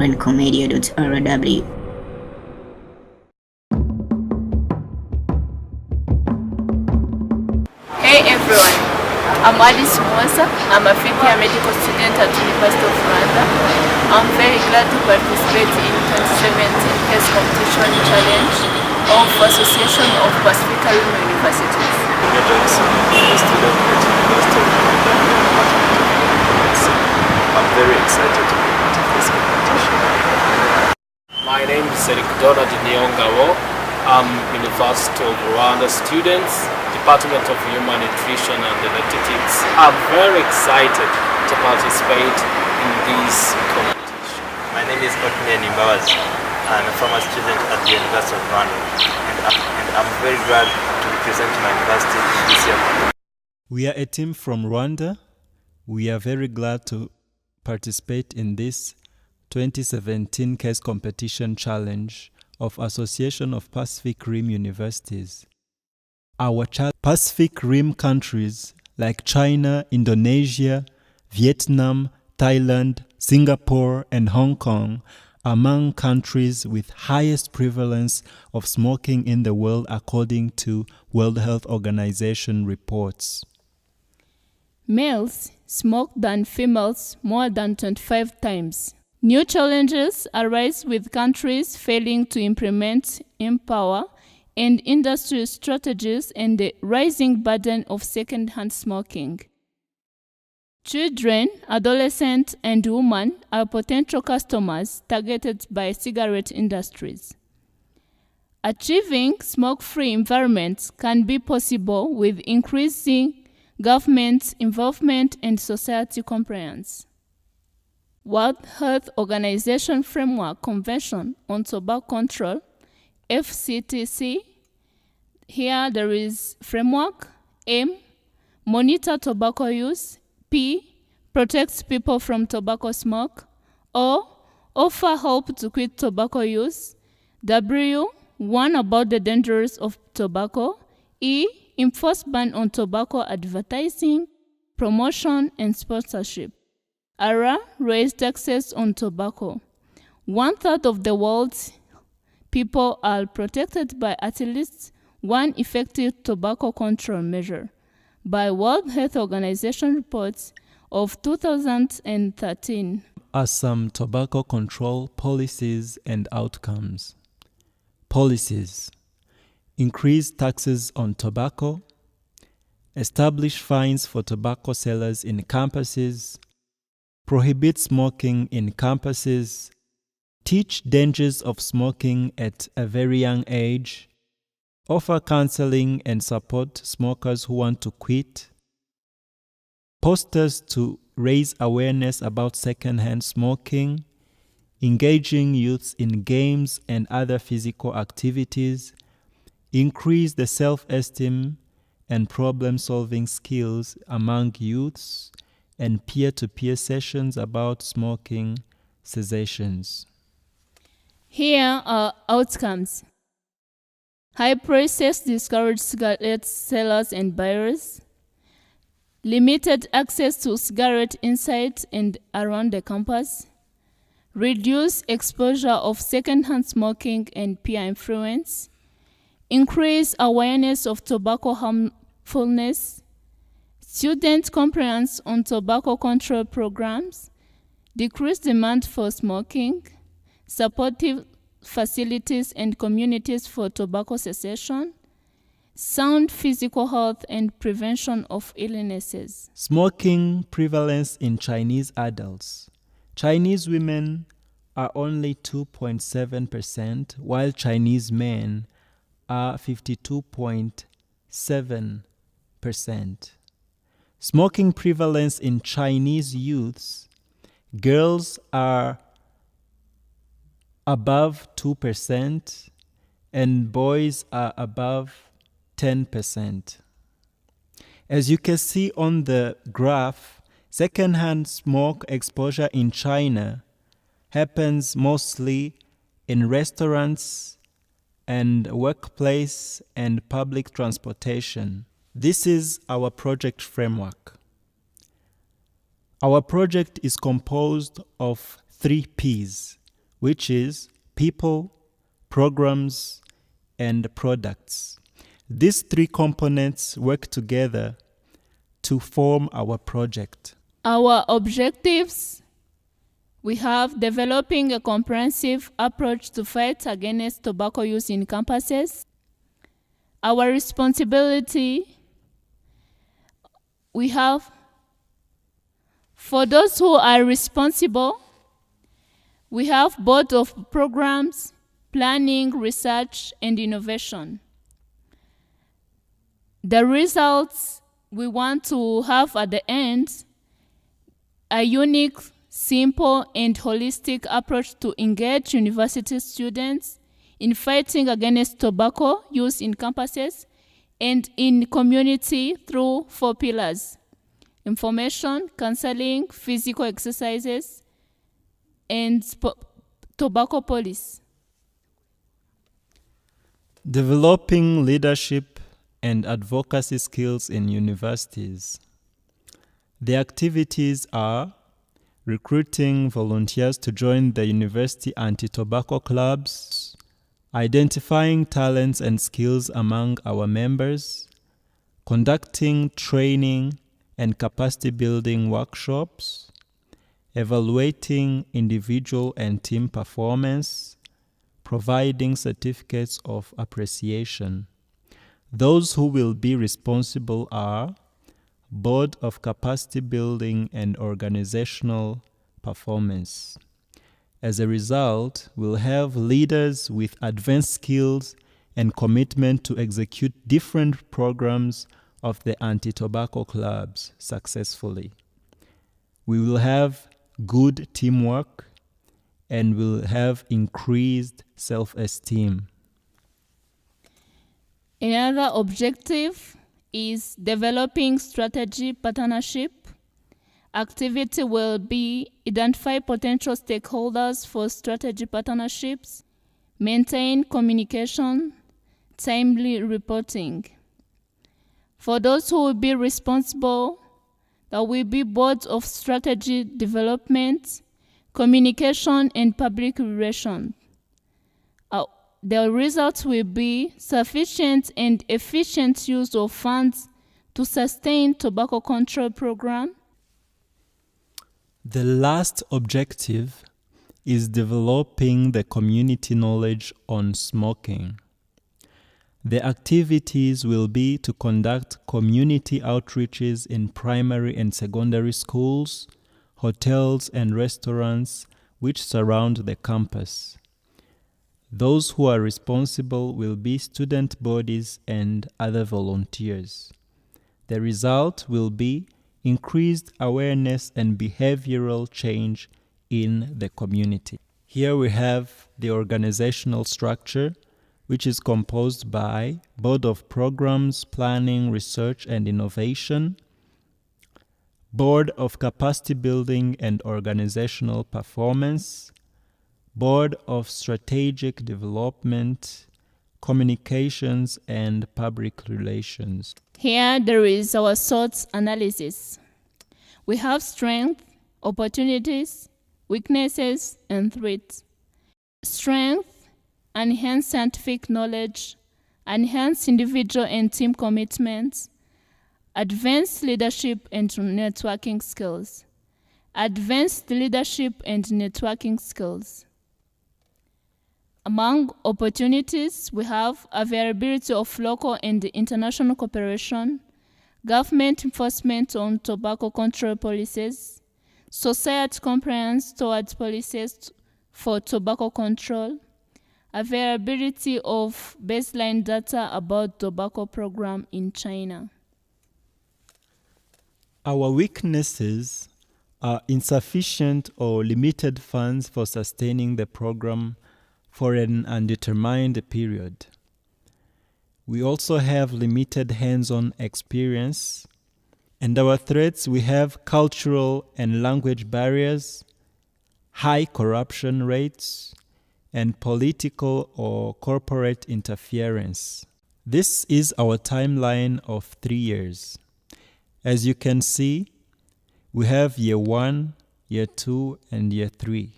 Braincomedia.rw. Hey everyone, I'm Alice Mwaza. I'm a fifth-year medical student at University of Rwanda. I'm very glad to participate in 2017 CASE competition challenge of Association of Pacific Rim Universities. I'm very excited to be part of this competition. My name is Eric Donald Nyongabo. I'm University of Rwanda students, Department of Human Nutrition and Dietetics. I'm very excited to participate in this competition. My name is Otmie Nimbawaz. I'm a former student at the University of Rwanda, and I'm very glad to represent my university this year. We are a team from Rwanda. We are very glad to participate in this 2017 CASE competition challenge of Association of Pacific Rim Universities. Our Pacific Rim countries like China, Indonesia, Vietnam, Thailand, Singapore, and Hong Kong are among countries with highest prevalence of smoking in the world according to World Health Organization reports. Males smoke than females more than 25 times. New challenges arise with countries failing to implement empower and industry strategies and the rising burden of second-hand smoking. Children, adolescents, and women are potential customers targeted by cigarette industries. Achieving smoke-free environments can be possible with increasing government involvement and society compliance. World Health Organization Framework Convention on Tobacco Control, FCTC. Here there is framework. M, monitor tobacco use. P, protects people from tobacco smoke. O, offer help to quit tobacco use. W, warn about the dangers of tobacco. E, enforce ban on tobacco advertising, promotion, and sponsorship. R, raise taxes on tobacco. 1/3 of the world's people are protected by at least one effective tobacco control measure by World Health Organization reports of 2013. Are some tobacco control policies and outcomes. Policies: increase taxes on tobacco, establish fines for tobacco sellers in campuses, prohibit smoking in campuses, teach dangers of smoking at a very young age, offer counseling and support smokers who want to quit, posters to raise awareness about secondhand smoking, engaging youths in games and other physical activities, increase the self-esteem and problem-solving skills among youths, and peer-to-peer sessions about smoking cessations. Here are outcomes. High prices discourage cigarette sellers and buyers. Limited access to cigarette inside and around the campus. Reduce exposure of secondhand smoking and peer influence. Increase awareness of tobacco harmfulness. Student compliance on tobacco control programs. Decrease demand for smoking. Supportive facilities and communities for tobacco cessation. Sound physical health and prevention of illnesses. Smoking prevalence in Chinese adults. Chinese women are only 2.7%, while Chinese men are 52.7%. Smoking prevalence in Chinese youths. Girls are above 2% and boys are above 10%. As you can see on the graph, secondhand smoke exposure in China happens mostly in restaurants and workplace and public transportation. This is our project framework. Our project is composed of 3 P's: which is people, programs, and products. These three components work together to form our project. Our objectives: we have developing a comprehensive approach to fight against tobacco use in campuses. Our responsibility: we have, for those who are responsible, we have board of programs, planning, research, and innovation. The results we want to have at the end: a unique, simple, and holistic approach to engage university students in fighting against tobacco use in campuses and in community through 4 pillars: information, counseling, physical exercises, and tobacco policy. Developing leadership and advocacy skills in universities. The activities are recruiting volunteers to join the university anti-tobacco clubs, identifying talents and skills among our members, conducting training and capacity building workshops, evaluating individual and team performance, providing certificates of appreciation. Those who will be responsible are Board of Capacity Building and Organizational Performance. As a result, we'll have leaders with advanced skills and commitment to execute different programs of the anti-tobacco clubs successfully. We will have good teamwork and will have increased self-esteem. Another objective is developing strategy partnership. Activity will be identify potential stakeholders for strategy partnerships, maintain communication, timely reporting. For those who will be responsible, there will be boards of strategy development, communication, and public relations. The results will be sufficient and efficient use of funds to sustain tobacco control program. The last objective is developing the community knowledge on smoking. The activities will be to conduct community outreaches in primary and secondary schools, hotels, and restaurants which surround the campus. Those who are responsible will be student bodies and other volunteers. The result will be increased awareness and behavioral change in the community. Here we have the organizational structure, which is composed by Board of Programs, Planning, Research, and Innovation, Board of Capacity Building and Organizational Performance, Board of Strategic Development, Communications, and Public Relations. Here there is our SWOT analysis. We have strengths, opportunities, weaknesses, and threats. Strength: enhance scientific knowledge, enhance individual and team commitments, advanced leadership and networking skills. Advanced leadership and networking skills. Among opportunities, we have availability of local and international cooperation, government enforcement on tobacco control policies, society compliance towards policies for tobacco control, availability of baseline data about tobacco program in China. Our weaknesses are insufficient or limited funds for sustaining the program for an undetermined period. We also have limited hands-on experience, and our threats: we have cultural and language barriers, high corruption rates, and political or corporate interference. This is our timeline of 3 years. As you can see, we have year 1, year 2, and year 3.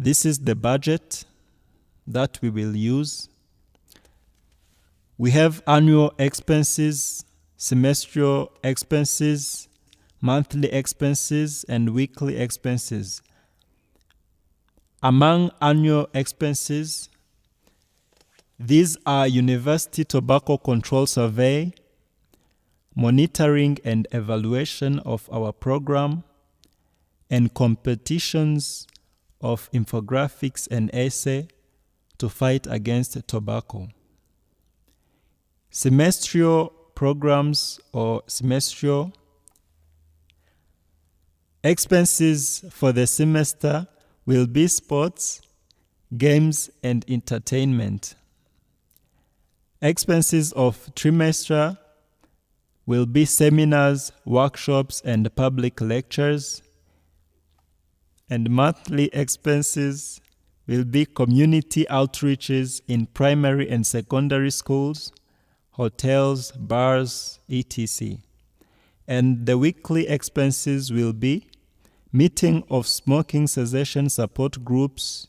This is the budget that we will use. We have annual expenses, semestral expenses, monthly expenses, and weekly expenses. Among annual expenses, these are University Tobacco Control Survey, monitoring and evaluation of our program, and competitions of infographics and essay to fight against tobacco. Semestral programs or semestral expenses for the semester will be sports, games, and entertainment. Expenses of trimester will be seminars, workshops, and public lectures. And monthly expenses will be community outreaches in primary and secondary schools, hotels, bars, etc. And the weekly expenses will be meeting of smoking cessation support groups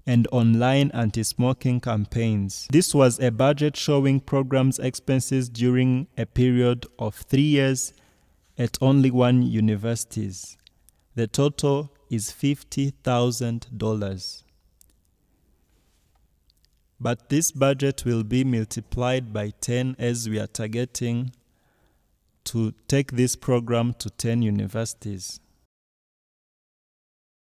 and online anti-smoking campaigns. This was a budget showing programs expenses during a period of 3 years at only one university. The total is $50,000. But this budget will be multiplied by 10 as we are targeting to take this program to 10 universities.